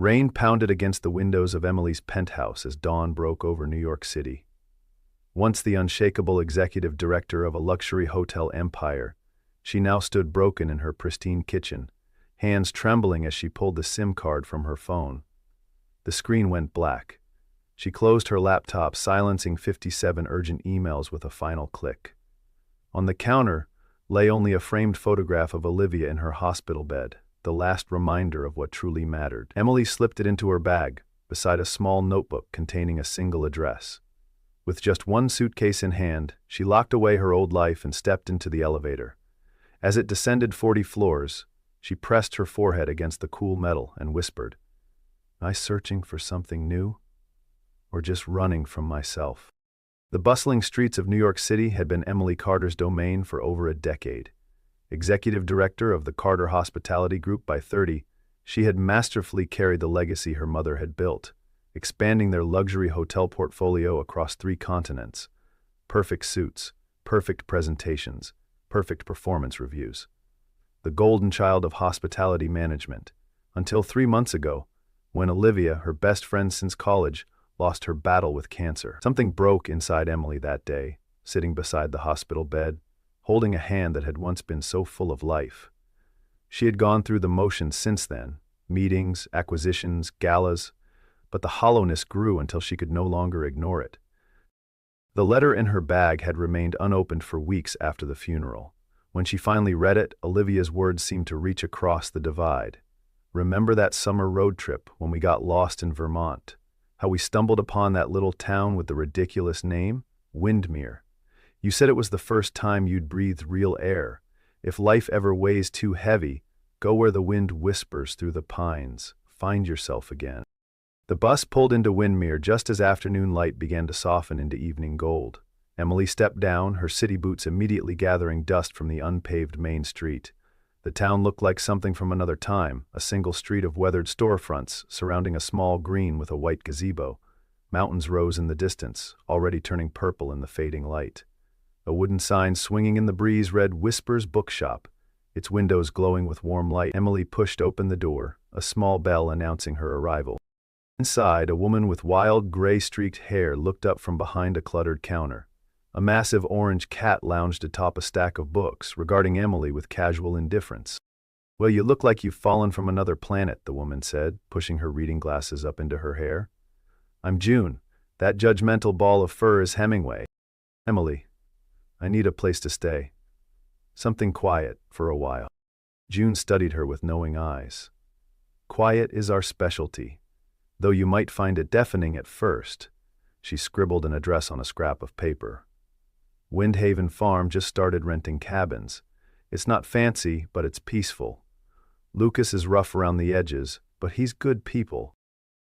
Rain pounded against the windows of Emily's penthouse as dawn broke over New York City. Once the unshakable executive director of a luxury hotel empire, she now stood broken in her pristine kitchen, hands trembling as she pulled the SIM card from her phone. The screen went black. She closed her laptop, silencing 57 urgent emails with a final click. On the counter lay only a framed photograph of Olivia in her hospital bed, the last reminder of what truly mattered. Emily slipped it into her bag, beside a small notebook containing a single address. With just one suitcase in hand, she locked away her old life and stepped into the elevator. As it descended 40 floors, she pressed her forehead against the cool metal and whispered, "Am I searching for something new? Or just running from myself?" The bustling streets of New York City had been Emily Carter's domain for over a decade. Executive director of the Carter Hospitality Group by 30, she had masterfully carried the legacy her mother had built, expanding their luxury hotel portfolio across 3 continents. Perfect suits, perfect presentations, perfect performance reviews. The golden child of hospitality management, until 3 months ago, when Olivia, her best friend since college, lost her battle with cancer. Something broke inside Emily that day, sitting beside the hospital bed, holding a hand that had once been so full of life. She had gone through the motions since then, meetings, acquisitions, galas, but the hollowness grew until she could no longer ignore it. The letter in her bag had remained unopened for weeks after the funeral. When she finally read it, Olivia's words seemed to reach across the divide. "Remember that summer road trip when we got lost in Vermont? How we stumbled upon that little town with the ridiculous name? Windermere. You said it was the first time you'd breathed real air. If life ever weighs too heavy, go where the wind whispers through the pines. Find yourself again." The bus pulled into Windermere just as afternoon light began to soften into evening gold. Emily stepped down, her city boots immediately gathering dust from the unpaved main street. The town looked like something from another time, a single street of weathered storefronts surrounding a small green with a white gazebo. Mountains rose in the distance, already turning purple in the fading light. A wooden sign swinging in the breeze read Whispers Bookshop, its windows glowing with warm light. Emily pushed open the door, a small bell announcing her arrival. Inside, a woman with wild gray-streaked hair looked up from behind a cluttered counter. A massive orange cat lounged atop a stack of books, regarding Emily with casual indifference. "Well, you look like you've fallen from another planet," the woman said, pushing her reading glasses up into her hair. "I'm June. That judgmental ball of fur is Hemingway." "Emily, I need a place to stay. Something quiet, for a while." June studied her with knowing eyes. "Quiet is our specialty, though you might find it deafening at first." She scribbled an address on a scrap of paper. "Windhaven Farm just started renting cabins. It's not fancy, but it's peaceful. Lucas is rough around the edges, but he's good people."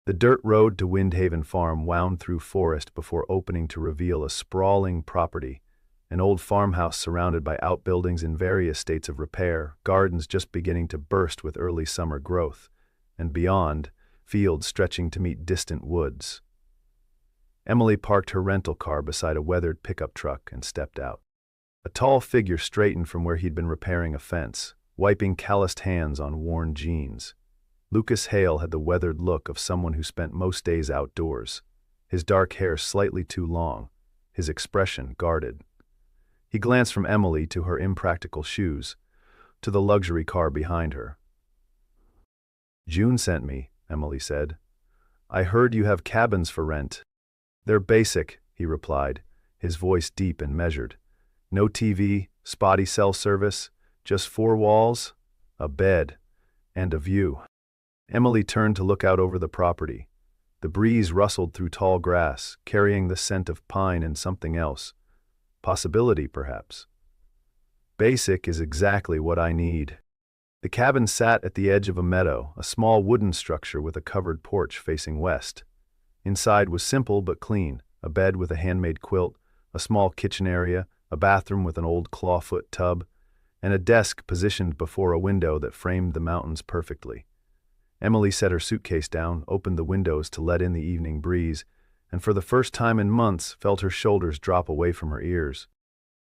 The dirt road to Windhaven Farm wound through forest before opening to reveal a sprawling property, an old farmhouse surrounded by outbuildings in various states of repair, gardens just beginning to burst with early summer growth, and beyond, fields stretching to meet distant woods. Emily parked her rental car beside a weathered pickup truck and stepped out. A tall figure straightened from where he'd been repairing a fence, wiping calloused hands on worn jeans. Lucas Hale had the weathered look of someone who spent most days outdoors, his dark hair slightly too long, his expression guarded. He glanced from Emily to her impractical shoes, to the luxury car behind her. "June sent me," Emily said. "I heard you have cabins for rent." "They're basic," he replied, his voice deep and measured. "No TV, spotty cell service, just 4 walls, a bed, and a view." Emily turned to look out over the property. The breeze rustled through tall grass, carrying the scent of pine and something else. Possibility, perhaps. "Basic is exactly what I need." The cabin sat at the edge of a meadow, a small wooden structure with a covered porch facing west. Inside was simple but clean, a bed with a handmade quilt, a small kitchen area, a bathroom with an old clawfoot tub, and a desk positioned before a window that framed the mountains perfectly. Emily set her suitcase down, opened the windows to let in the evening breeze, and for the first time in months felt her shoulders drop away from her ears.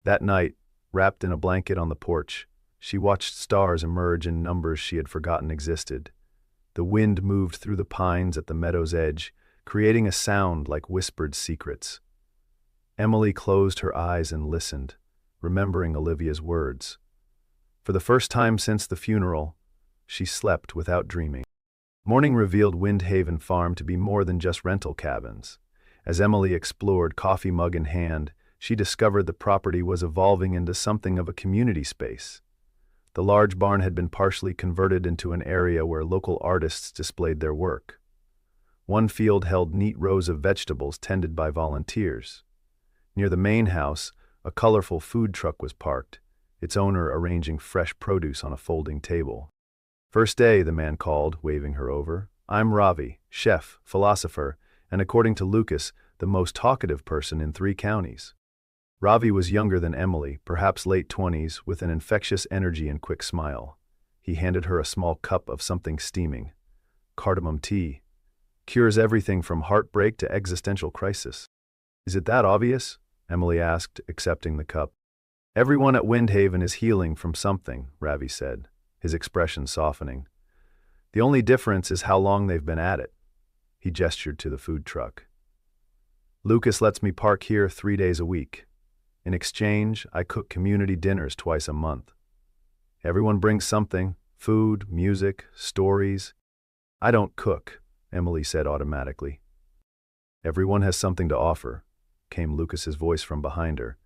That night, wrapped in a blanket on the porch, she watched stars emerge in numbers she had forgotten existed. The wind moved through the pines at the meadow's edge, creating a sound like whispered secrets. Emily closed her eyes and listened, remembering Olivia's words. For the first time since the funeral, she slept without dreaming. Morning revealed Windhaven Farm to be more than just rental cabins. As Emily explored, coffee mug in hand, she discovered the property was evolving into something of a community space. The large barn had been partially converted into an area where local artists displayed their work. One field held neat rows of vegetables tended by volunteers. Near the main house, a colorful food truck was parked, its owner arranging fresh produce on a folding table. "First day," the man called, waving her over. "I'm Ravi, chef, philosopher, and according to Lucas, the most talkative person in 3 counties. Ravi was younger than Emily, perhaps late 20s, with an infectious energy and quick smile. He handed her a small cup of something steaming. Cardamom tea. Cures everything from heartbreak to existential crisis. "Is it that obvious?" Emily asked, accepting the cup. "Everyone at Windhaven is healing from something," Ravi said, his expression softening. "The only difference is how long they've been at it." He gestured to the food truck. "Lucas lets me park here 3 days a week. In exchange, I cook community dinners twice a month. Everyone brings something: food, music, stories." "I don't cook," Emily said automatically. "Everyone has something to offer," came Lucas's voice from behind her.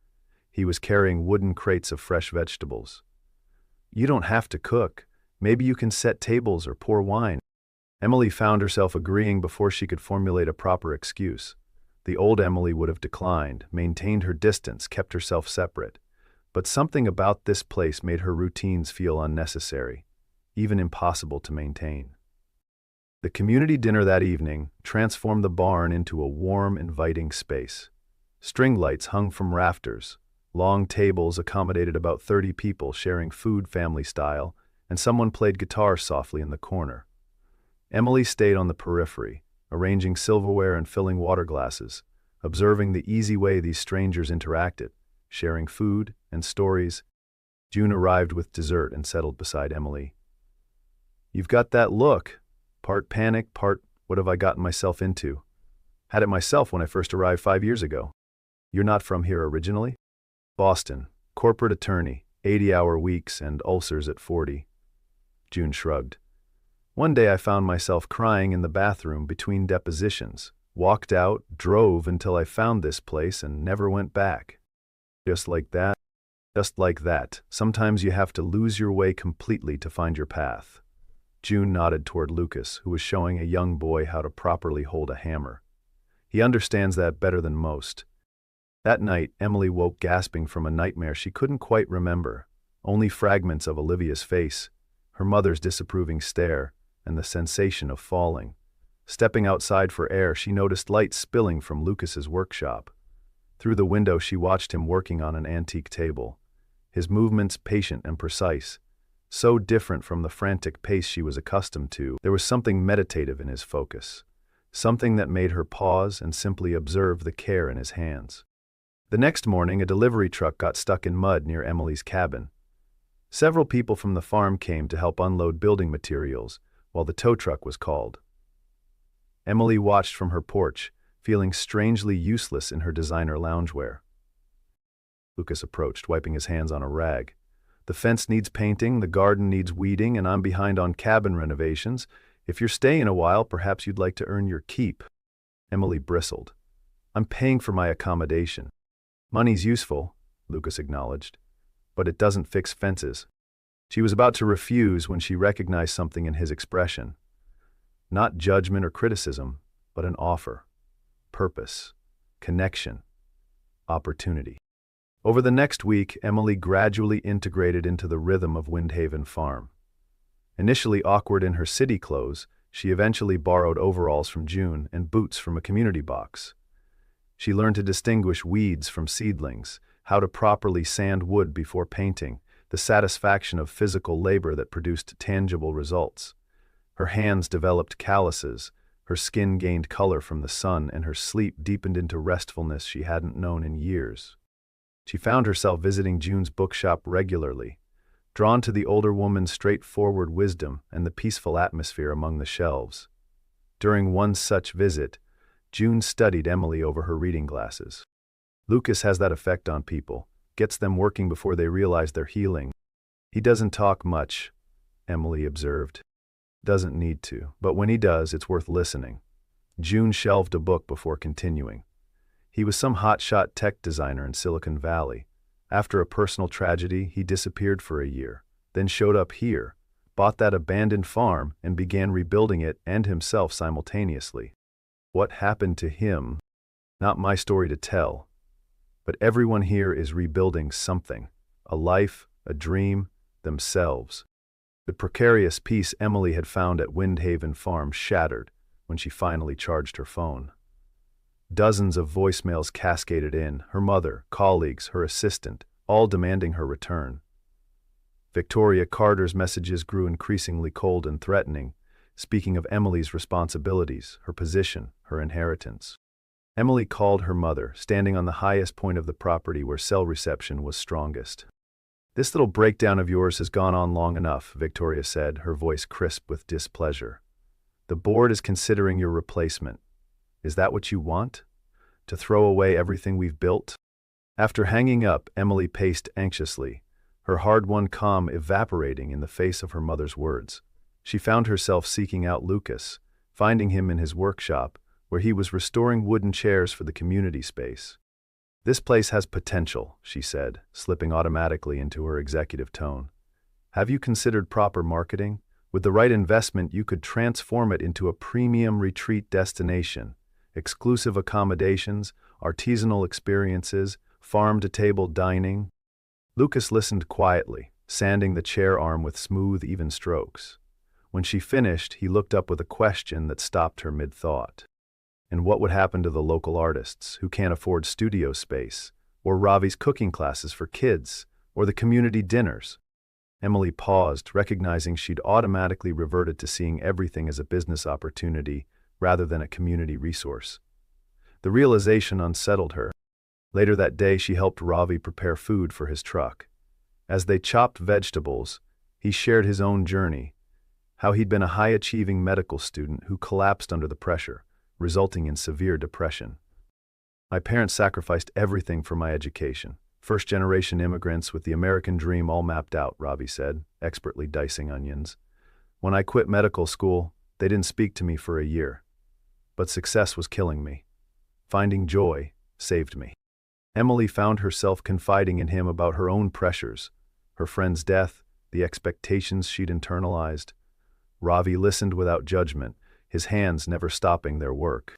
He was carrying wooden crates of fresh vegetables. "You don't have to cook. Maybe you can set tables or pour wine." Emily found herself agreeing before she could formulate a proper excuse. The old Emily would have declined, maintained her distance, kept herself separate. But something about this place made her routines feel unnecessary, even impossible to maintain. The community dinner that evening transformed the barn into a warm, inviting space. String lights hung from rafters, long tables accommodated about 30 people sharing food family style, and someone played guitar softly in the corner. Emily stayed on the periphery, arranging silverware and filling water glasses, observing the easy way these strangers interacted, sharing food and stories. June arrived with dessert and settled beside Emily. "You've got that look. Part panic, part what have I gotten myself into? Had it myself when I first arrived 5 years ago." "You're not from here originally?" "Boston. Corporate attorney, 80-hour weeks and ulcers at 40. June shrugged. "One day I found myself crying in the bathroom between depositions, walked out, drove until I found this place and never went back." "Just like that?" "Just like that. Sometimes you have to lose your way completely to find your path." June nodded toward Lucas, who was showing a young boy how to properly hold a hammer. "He understands that better than most." That night, Emily woke gasping from a nightmare she couldn't quite remember, only fragments of Olivia's face, her mother's disapproving stare, and the sensation of falling. Stepping outside for air, she noticed light spilling from Lucas's workshop. Through the window, she watched him working on an antique table, his movements patient and precise, so different from the frantic pace she was accustomed to. There was something meditative in his focus, something that made her pause and simply observe the care in his hands. The next morning, a delivery truck got stuck in mud near Emily's cabin. Several people from the farm came to help unload building materials, while the tow truck was called. Emily watched from her porch, feeling strangely useless in her designer loungewear. Lucas approached, wiping his hands on a rag. "The fence needs painting, the garden needs weeding, and I'm behind on cabin renovations. If you're staying a while, perhaps you'd like to earn your keep." Emily bristled. "I'm paying for my accommodation." "Money's useful," Lucas acknowledged, "but it doesn't fix fences." She was about to refuse when she recognized something in his expression. Not judgment or criticism, but an offer. Purpose. Connection. Opportunity. Over the next week, Emily gradually integrated into the rhythm of Windhaven Farm. Initially awkward in her city clothes, she eventually borrowed overalls from June and boots from a community box. She learned to distinguish weeds from seedlings, how to properly sand wood before painting, the satisfaction of physical labor that produced tangible results. Her hands developed calluses, her skin gained color from the sun, and her sleep deepened into restfulness she hadn't known in years. She found herself visiting June's bookshop regularly, drawn to the older woman's straightforward wisdom and the peaceful atmosphere among the shelves. During one such visit, June studied Emily over her reading glasses. Lucas has that effect on people, gets them working before they realize they're healing. He doesn't talk much, Emily observed. Doesn't need to, but when he does, it's worth listening. June shelved a book before continuing. He was some hotshot tech designer in Silicon Valley. After a personal tragedy, he disappeared for a year, then showed up here, bought that abandoned farm, and began rebuilding it and himself simultaneously. What happened to him? Not my story to tell. But everyone here is rebuilding something, a life, a dream, themselves. The precarious peace Emily had found at Windhaven Farm shattered when she finally charged her phone. Dozens of voicemails cascaded in, her mother, colleagues, her assistant, all demanding her return. Victoria Carter's messages grew increasingly cold and threatening, speaking of Emily's responsibilities, her position, her inheritance. Emily called her mother, standing on the highest point of the property where cell reception was strongest. "This little breakdown of yours has gone on long enough," Victoria said, her voice crisp with displeasure. "The board is considering your replacement. Is that what you want? To throw away everything we've built?" After hanging up, Emily paced anxiously, her hard-won calm evaporating in the face of her mother's words. She found herself seeking out Lucas, finding him in his workshop, where he was restoring wooden chairs for the community space. "This place has potential," she said, slipping automatically into her executive tone. "Have you considered proper marketing? With the right investment, you could transform it into a premium retreat destination. Exclusive accommodations, artisanal experiences, farm-to-table dining." Lucas listened quietly, sanding the chair arm with smooth, even strokes. When she finished, he looked up with a question that stopped her mid-thought. And what would happen to the local artists who can't afford studio space, or Ravi's cooking classes for kids, or the community dinners? Emily paused, recognizing she'd automatically reverted to seeing everything as a business opportunity rather than a community resource. The realization unsettled her. Later that day, she helped Ravi prepare food for his truck. As they chopped vegetables, he shared his own journey, how he'd been a high-achieving medical student who collapsed under the pressure, resulting in severe depression. "My parents sacrificed everything for my education. First-generation immigrants with the American dream all mapped out," Ravi said, expertly dicing onions. "When I quit medical school, they didn't speak to me for a year. But success was killing me. Finding joy saved me." Emily found herself confiding in him about her own pressures, her friend's death, the expectations she'd internalized. Ravi listened without judgment, his hands never stopping their work.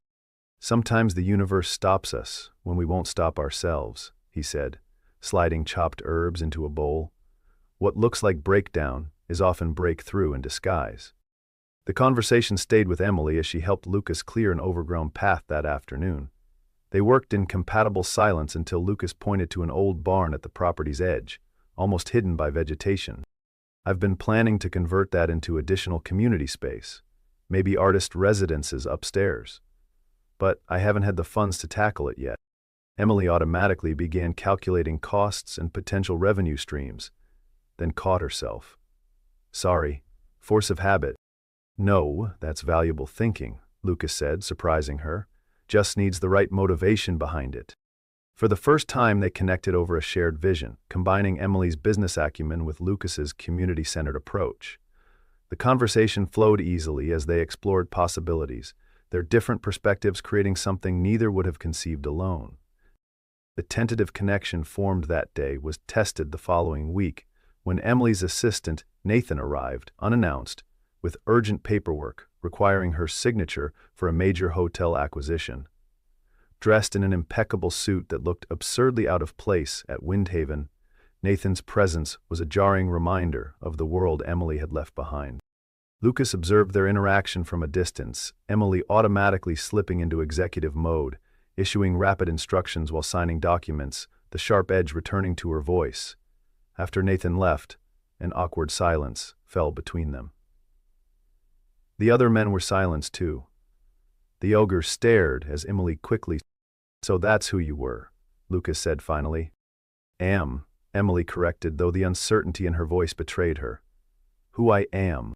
"Sometimes the universe stops us when we won't stop ourselves," he said, sliding chopped herbs into a bowl. "What looks like breakdown is often breakthrough in disguise." The conversation stayed with Emily as she helped Lucas clear an overgrown path that afternoon. They worked in compatible silence until Lucas pointed to an old barn at the property's edge, almost hidden by vegetation. "I've been planning to convert that into additional community space, maybe artist residences upstairs. But I haven't had the funds to tackle it yet." Emily automatically began calculating costs and potential revenue streams, then caught herself. "Sorry, force of habit." "No, that's valuable thinking," Lucas said, surprising her. "Just needs the right motivation behind it." For the first time, they connected over a shared vision, combining Emily's business acumen with Lucas's community-centered approach. The conversation flowed easily as they explored possibilities, their different perspectives creating something neither would have conceived alone. The tentative connection formed that day was tested the following week when Emily's assistant, Nathan, arrived, unannounced, with urgent paperwork requiring her signature for a major hotel acquisition. Dressed in an impeccable suit that looked absurdly out of place at Windhaven, Nathan's presence was a jarring reminder of the world Emily had left behind. Lucas observed their interaction from a distance, Emily automatically slipping into executive mode, issuing rapid instructions while signing documents, the sharp edge returning to her voice. After Nathan left, an awkward silence fell between them. The other men were silenced too. The ogre stared as Emily quickly. "So that's who you were," Lucas said finally. Emily corrected, though the uncertainty in her voice betrayed her. Who I am.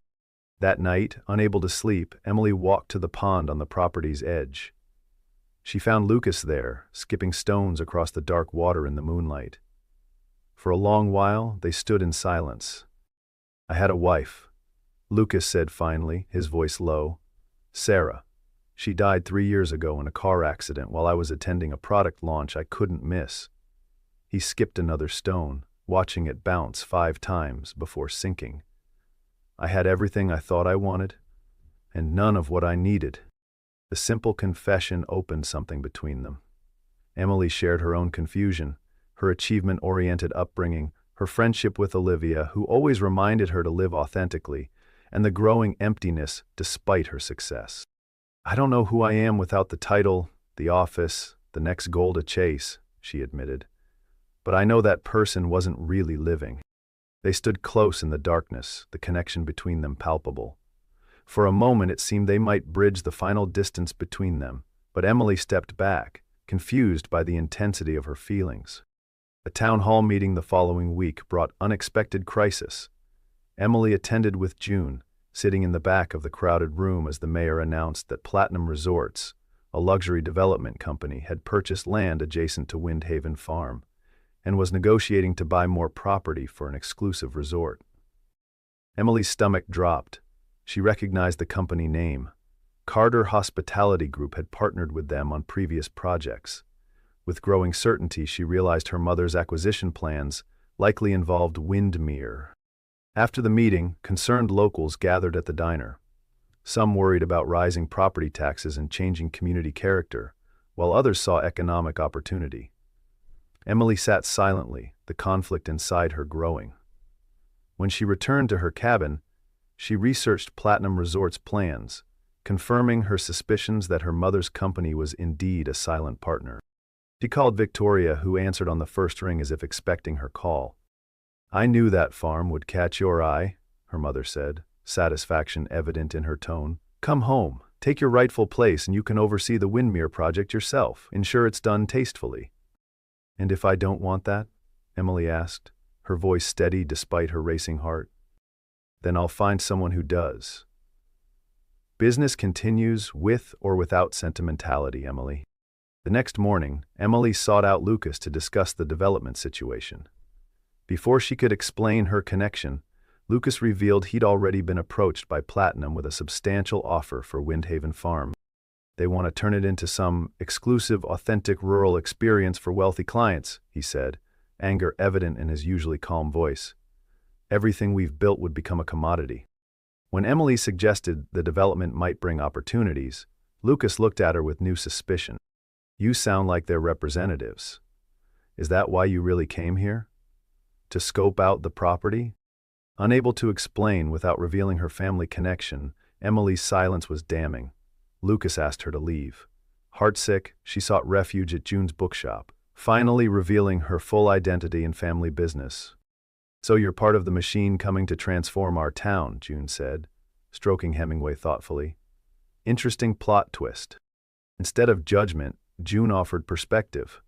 That night, unable to sleep, Emily walked to the pond on the property's edge. She found Lucas there, skipping stones across the dark water in the moonlight. For a long while, they stood in silence. I had a wife, Lucas said finally, his voice low. Sarah. She died 3 years ago in a car accident while I was attending a product launch I couldn't miss. He skipped another stone, watching it bounce 5 times before sinking. I had everything I thought I wanted, and none of what I needed. The simple confession opened something between them. Emily shared her own confusion, her achievement-oriented upbringing, her friendship with Olivia, who always reminded her to live authentically, and the growing emptiness despite her success. I don't know who I am without the title, the office, the next goal to chase, she admitted. But I know that person wasn't really living. They stood close in the darkness, the connection between them palpable. For a moment it seemed they might bridge the final distance between them, but Emily stepped back, confused by the intensity of her feelings. A town hall meeting the following week brought unexpected crisis. Emily attended with June, sitting in the back of the crowded room as the mayor announced that Platinum Resorts, a luxury development company, had purchased land adjacent to Windhaven Farm and was negotiating to buy more property for an exclusive resort. Emily's stomach dropped. She recognized the company name. Carter Hospitality Group had partnered with them on previous projects. With growing certainty, she realized her mother's acquisition plans likely involved Windmere. After the meeting, concerned locals gathered at the diner. Some worried about rising property taxes and changing community character, while others saw economic opportunity. Emily sat silently, the conflict inside her growing. When she returned to her cabin, she researched Platinum Resorts' plans, confirming her suspicions that her mother's company was indeed a silent partner. She called Victoria, who answered on the first ring as if expecting her call. I knew that farm would catch your eye, her mother said, satisfaction evident in her tone. Come home, take your rightful place, and you can oversee the Windmere project yourself. Ensure it's done tastefully. And if I don't want that? Emily asked, her voice steady despite her racing heart. Then I'll find someone who does. Business continues with or without sentimentality, Emily. The next morning, Emily sought out Lucas to discuss the development situation. Before she could explain her connection, Lucas revealed he'd already been approached by Platinum with a substantial offer for Windhaven Farm. They want to turn it into some exclusive, authentic rural experience for wealthy clients, he said, anger evident in his usually calm voice. Everything we've built would become a commodity. When Emily suggested the development might bring opportunities, Lucas looked at her with new suspicion. You sound like their representatives. Is that why you really came here? To scope out the property? Unable to explain without revealing her family connection, Emily's silence was damning. Lucas asked her to leave. Heartsick, she sought refuge at June's bookshop, finally revealing her full identity and family business. So you're part of the machine coming to transform our town, June said, stroking Hemingway thoughtfully. Interesting plot twist. Instead of judgment, June offered perspective,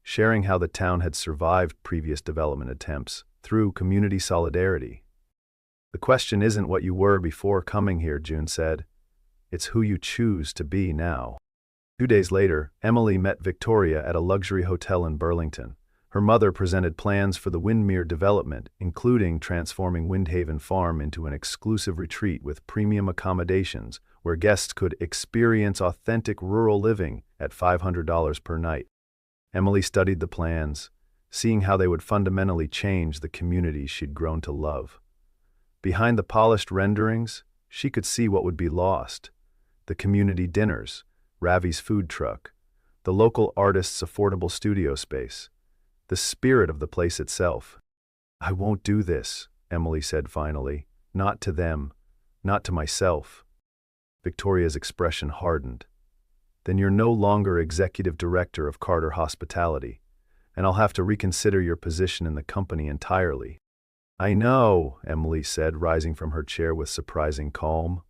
sharing how the town had survived previous development attempts through community solidarity. The question isn't what you were before coming here, June said. It's who you choose to be now. 2 days later, Emily met Victoria at a luxury hotel in Burlington. Her mother presented plans for the Windmere development, including transforming Windhaven Farm into an exclusive retreat with premium accommodations where guests could experience authentic rural living at $500 per night. Emily studied the plans, seeing how they would fundamentally change the communities she'd grown to love. Behind the polished renderings, she could see what would be lost. The community dinners, Ravi's food truck, the local artist's affordable studio space, the spirit of the place itself. I won't do this, Emily said finally. Not to them, not to myself. Victoria's expression hardened. Then you're no longer executive director of Carter Hospitality, and I'll have to reconsider your position in the company entirely. I know, Emily said, rising from her chair with surprising calm.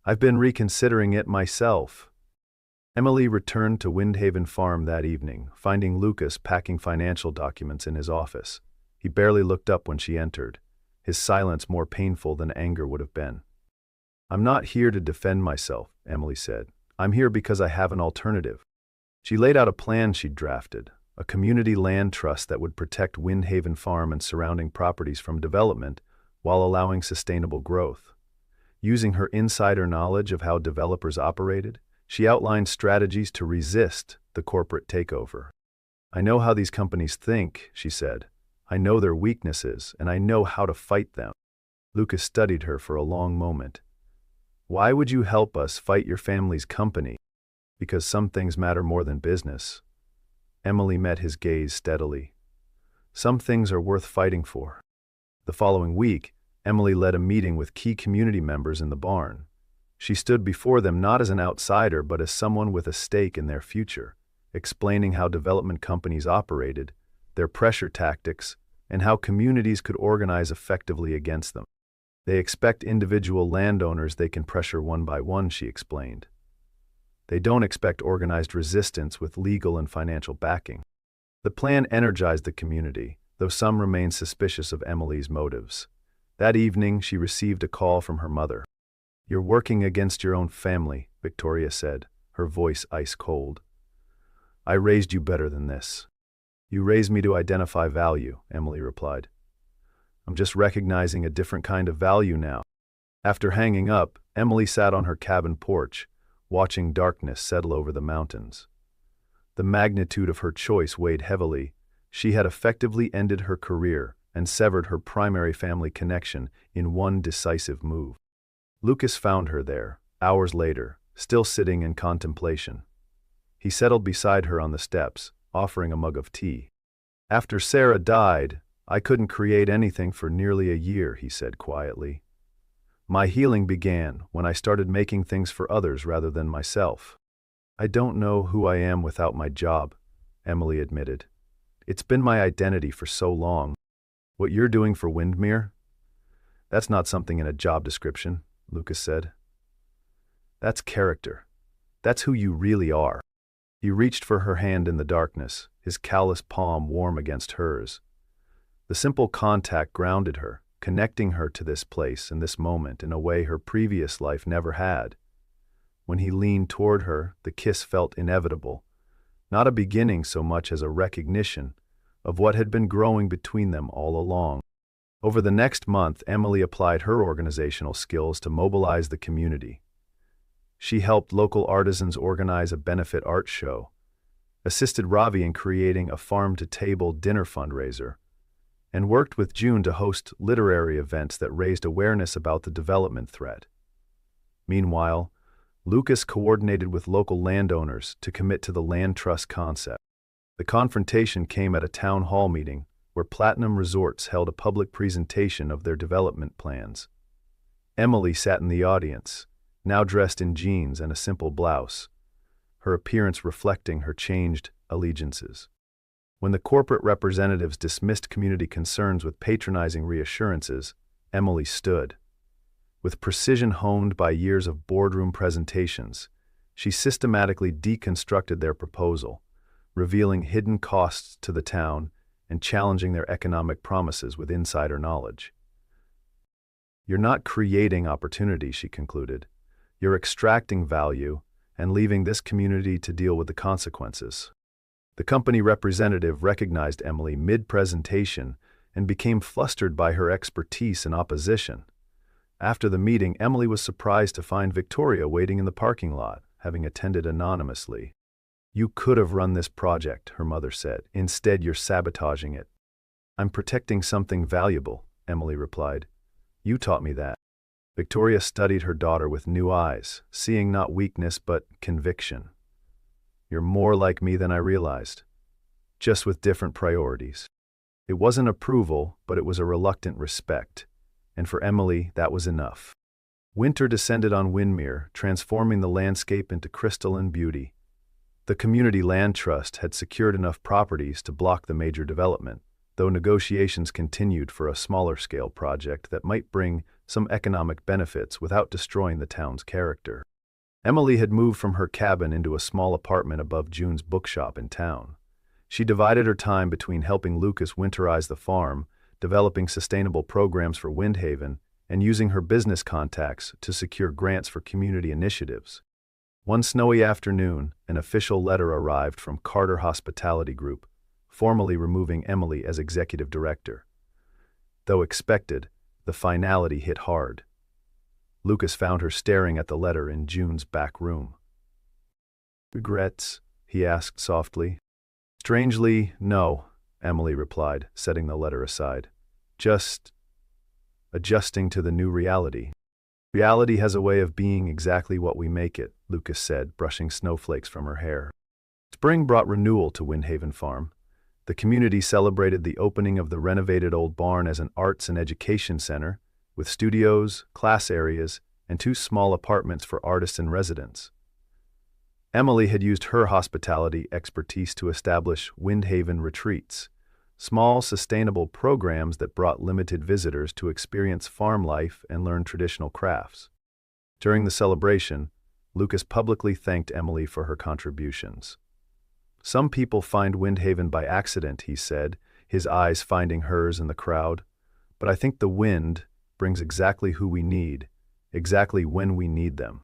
I've been reconsidering it myself. Emily returned to Windhaven Farm that evening, finding Lucas packing financial documents in his office. He barely looked up when she entered, his silence more painful than anger would have been. "I'm not here to defend myself," Emily said. "I'm here because I have an alternative." She laid out a plan she'd drafted, a community land trust that would protect Windhaven Farm and surrounding properties from development while allowing sustainable growth. Using her insider knowledge of how developers operated, she outlined strategies to resist the corporate takeover. "I know how these companies think," she said. "I know their weaknesses, and I know how to fight them." Lucas studied her for a long moment. "Why would you help us fight your family's company?" "Because some things matter more than business." Emily met his gaze steadily. "Some things are worth fighting for." The following week, Emily led a meeting with key community members in the barn. She stood before them not as an outsider but as someone with a stake in their future, explaining how development companies operated, their pressure tactics, and how communities could organize effectively against them. "They expect individual landowners they can pressure one by one," she explained. "They don't expect organized resistance with legal and financial backing." The plan energized the community, though some remained suspicious of Emily's motives. That evening, she received a call from her mother. "You're working against your own family," Victoria said, her voice ice cold. "I raised you better than this." "You raised me to identify value," Emily replied. "I'm just recognizing a different kind of value now." After hanging up, Emily sat on her cabin porch, watching darkness settle over the mountains. The magnitude of her choice weighed heavily. She had effectively ended her career and severed her primary family connection in one decisive move. Lucas found her there, hours later, still sitting in contemplation. He settled beside her on the steps, offering a mug of tea. "After Sarah died, I couldn't create anything for nearly a year," he said quietly. "My healing began when I started making things for others rather than myself." "I don't know who I am without my job," Emily admitted. "It's been my identity for so long." "What you're doing for Windmere? That's not something in a job description," Lucas said. "That's character. That's who you really are." He reached for her hand in the darkness, his callous palm warm against hers. The simple contact grounded her, connecting her to this place and this moment in a way her previous life never had. When he leaned toward her, the kiss felt inevitable, not a beginning so much as a recognition of what had been growing between them all along. Over the next month, Emily applied her organizational skills to mobilize the community. She helped local artisans organize a benefit art show, assisted Ravi in creating a farm-to-table dinner fundraiser, and worked with June to host literary events that raised awareness about the development threat. Meanwhile, Lucas coordinated with local landowners to commit to the land trust concept. The confrontation came at a town hall meeting where Platinum Resorts held a public presentation of their development plans. Emily sat in the audience, now dressed in jeans and a simple blouse, her appearance reflecting her changed allegiances. When the corporate representatives dismissed community concerns with patronizing reassurances, Emily stood. With precision honed by years of boardroom presentations, she systematically deconstructed their proposal, revealing hidden costs to the town and challenging their economic promises with insider knowledge. "You're not creating opportunity," she concluded. "You're extracting value and leaving this community to deal with the consequences." The company representative recognized Emily mid-presentation and became flustered by her expertise in opposition. After the meeting, Emily was surprised to find Victoria waiting in the parking lot, having attended anonymously. "You could have run this project," her mother said. "Instead, you're sabotaging it." "I'm protecting something valuable," Emily replied. "You taught me that." Victoria studied her daughter with new eyes, seeing not weakness but conviction. "You're more like me than I realized, just with different priorities." It wasn't approval, but it was a reluctant respect, and for Emily, that was enough. Winter descended on Windmere, transforming the landscape into crystalline beauty. The Community Land Trust had secured enough properties to block the major development, though negotiations continued for a smaller-scale project that might bring some economic benefits without destroying the town's character. Emily had moved from her cabin into a small apartment above June's bookshop in town. She divided her time between helping Lucas winterize the farm developing sustainable programs for Windhaven, and using her business contacts to secure grants for community initiatives. One snowy afternoon, an official letter arrived from Carter Hospitality Group, formally removing Emily as executive director. Though expected, the finality hit hard. Lucas found her staring at the letter in June's back room. "Regrets?" he asked softly. "Strangely, no," Emily replied, setting the letter aside. "Just adjusting to the new reality." "Reality has a way of being exactly what we make it," Lucas said, brushing snowflakes from her hair. Spring brought renewal to Windhaven Farm. The community celebrated the opening of the renovated old barn as an arts and education center, with studios, class areas, and 2 small apartments for artists and residents. Emily had used her hospitality expertise to establish Windhaven Retreats, small, sustainable programs that brought limited visitors to experience farm life and learn traditional crafts. During the celebration, Lucas publicly thanked Emily for her contributions. "Some people find Windhaven by accident," he said, his eyes finding hers in the crowd. "But I think the wind brings exactly who we need, exactly when we need them."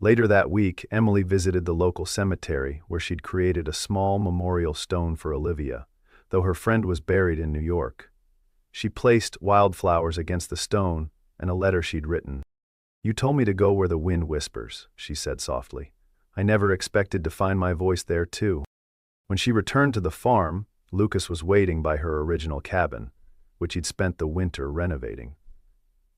Later that week, Emily visited the local cemetery where she'd created a small memorial stone for Olivia, though her friend was buried in New York. She placed wildflowers against the stone and a letter she'd written. "You told me to go where the wind whispers," she said softly. "I never expected to find my voice there too." When she returned to the farm, Lucas was waiting by her original cabin, which he'd spent the winter renovating.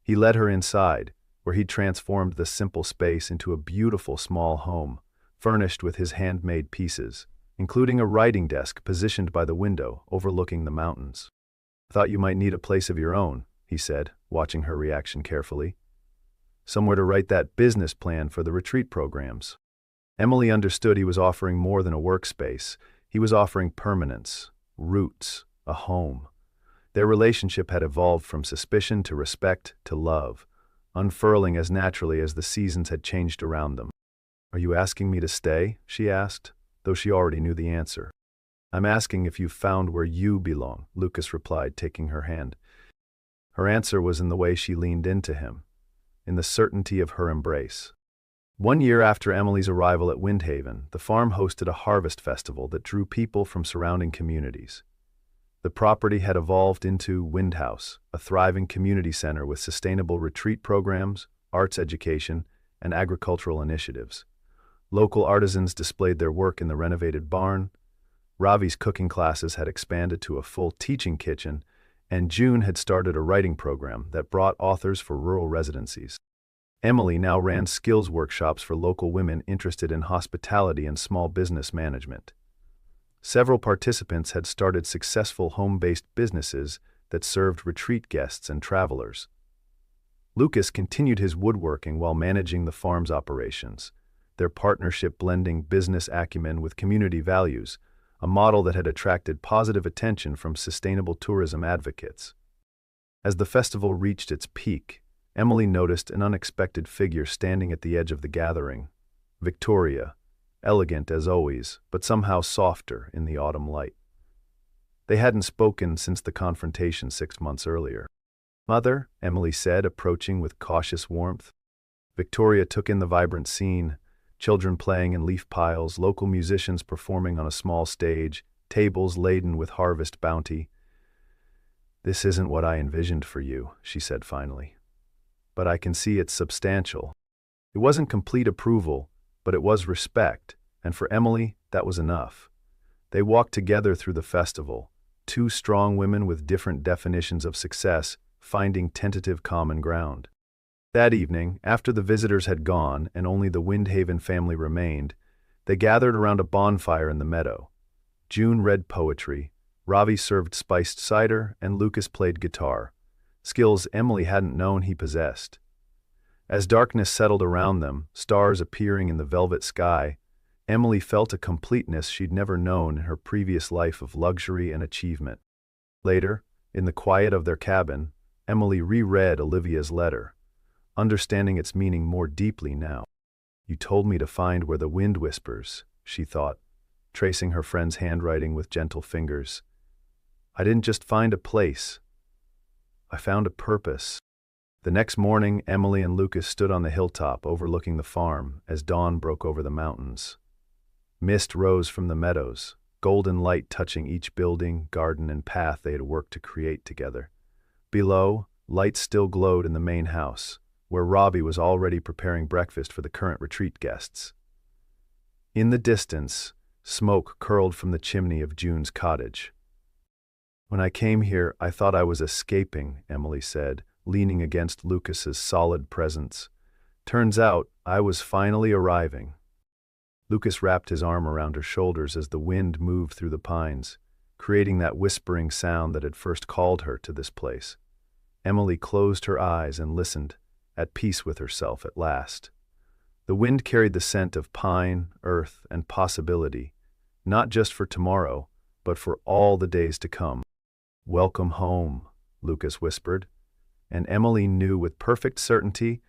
He led her inside, where he'd transformed the simple space into a beautiful small home, furnished with his handmade pieces, including a writing desk positioned by the window overlooking the mountains. "Thought you might need a place of your own," he said, watching her reaction carefully. "Somewhere to write that business plan for the retreat programs." Emily understood he was offering more than a workspace. He was offering permanence, roots, a home. Their relationship had evolved from suspicion to respect to love, unfurling as naturally as the seasons had changed around them. "Are you asking me to stay?" she asked, though she already knew the answer. "I'm asking if you've found where you belong," Lucas replied, taking her hand. Her answer was in the way she leaned into him, in the certainty of her embrace. 1 year after Emily's arrival at Windhaven, the farm hosted a harvest festival that drew people from surrounding communities. The property had evolved into Windhouse, a thriving community center with sustainable retreat programs, arts education, and agricultural initiatives. Local artisans displayed their work in the renovated barn. Ravi's cooking classes had expanded to a full teaching kitchen, and June had started a writing program that brought authors for rural residencies. Emily now ran skills workshops for local women interested in hospitality and small business management. Several participants had started successful home-based businesses that served retreat guests and travelers. Lucas continued his woodworking while managing the farm's operations, their partnership blending business acumen with community values, a model that had attracted positive attention from sustainable tourism advocates. As the festival reached its peak, Emily noticed an unexpected figure standing at the edge of the gathering. Victoria, elegant as always, but somehow softer in the autumn light. They hadn't spoken since the confrontation 6 months earlier. "Mother," Emily said, approaching with cautious warmth. Victoria took in the vibrant scene, children playing in leaf piles, local musicians performing on a small stage, tables laden with harvest bounty. "This isn't what I envisioned for you," she said finally. "But I can see it's substantial." It wasn't complete approval, but it was respect, and for Emily, that was enough. They walked together through the festival, 2 strong women with different definitions of success, finding tentative common ground. That evening, after the visitors had gone and only the Windhaven family remained, they gathered around a bonfire in the meadow. June read poetry, Ravi served spiced cider, and Lucas played guitar, skills Emily hadn't known he possessed. As darkness settled around them, stars appearing in the velvet sky, Emily felt a completeness she'd never known in her previous life of luxury and achievement. Later, in the quiet of their cabin, Emily reread Olivia's letter, understanding its meaning more deeply now. "You told me to find where the wind whispers," she thought, tracing her friend's handwriting with gentle fingers. "I didn't just find a place. I found a purpose. The next morning, Emily and Lucas stood on the hilltop overlooking the farm as dawn broke over the mountains. Mist rose from the meadows, golden light touching each building, garden, and path they had worked to create together. Below, lights still glowed in the main house, where Robbie was already preparing breakfast for the current retreat guests. In the distance, smoke curled from the chimney of June's cottage. "When I came here, I thought I was escaping," Emily said, leaning against Lucas's solid presence. "Turns out, I was finally arriving." Lucas wrapped his arm around her shoulders as the wind moved through the pines, creating that whispering sound that had first called her to this place. Emily closed her eyes and listened, at peace with herself at last. The wind carried the scent of pine, earth, and possibility, not just for tomorrow, but for all the days to come. "Welcome home," Lucas whispered, and Emily knew with perfect certainty